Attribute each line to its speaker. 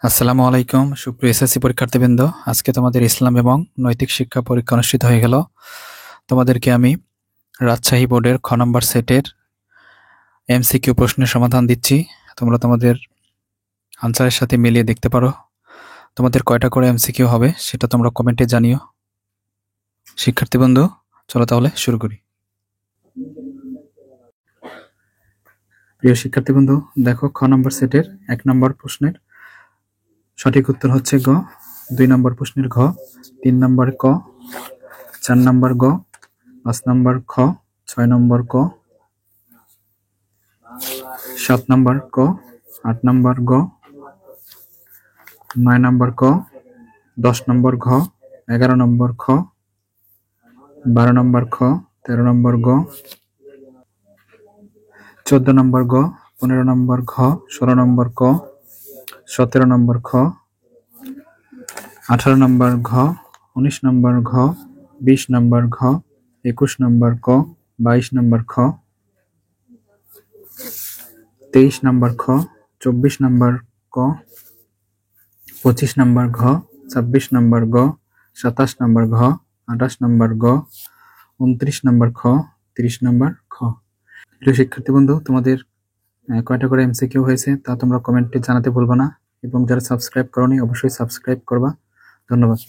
Speaker 1: আসসালামু আলাইকুম সুপ্রিয় এসএসসি পরীক্ষার্থীবৃন্দ। আজকে তোমাদের ইসলাম এবং নৈতিক শিক্ষা পরীক্ষা অনুষ্ঠিত হয়ে গেল। তোমাদেরকে আমি রাজশাহী বোর্ডের খ নম্বর সেটের এমসিকিউ প্রশ্নের সমাধান দিচ্ছি। তোমরা তোমাদের আনসারের সাথে মিলিয়ে দেখতে পারো। তোমাদের কয়টা করে এমসিকিউ হবে সেটা তোমরা কমেন্টে জানিও। শিক্ষার্থীবৃন্দ, চলো তাহলে শুরু করি। প্রিয় শিক্ষার্থীবৃন্দ, দেখো খ নম্বর সেটের 1 নম্বর প্রশ্নের সঠিক উত্তর হচ্ছে গ, 2 নম্বর প্রশ্নের ঘ, 3 নম্বর ক, 4 নম্বর গ, 5 নম্বর খ, 6 নম্বর ক, 7 নম্বর ক, 8 নম্বর গ, 9 নম্বর ক, 10 নম্বর ঘ, 11 নম্বর খ, 12 নম্বর খ, 13 নম্বর গ, 14 নম্বর গ, 15 নম্বর ঘ, 16 নম্বর ক, 17 নম্বর খ, 18 নম্বর ঘ, 19 নম্বর ঘ, 20 নম্বর ঘ, 21 নম্বর ক, 22 নম্বর খ, 23 নম্বর খ, 24 নম্বর ক, 25 নম্বর ঘ, 26 নম্বর গ, 27 নম্বর ঘ, 28 নম্বর গ, 29 নম্বর খ, 30 নম্বর খ। প্রিয় শিক্ষার্থী বন্ধু, তোমাদের কয়টা করে এমসিকিউ হয়েছে তা তোমরা কমেন্টে জানাতে ভুলবা না, এবং যারা সাবস্ক্রাইব করোনি অবশ্যই সাবস্ক্রাইব করবা। ধন্যবাদ।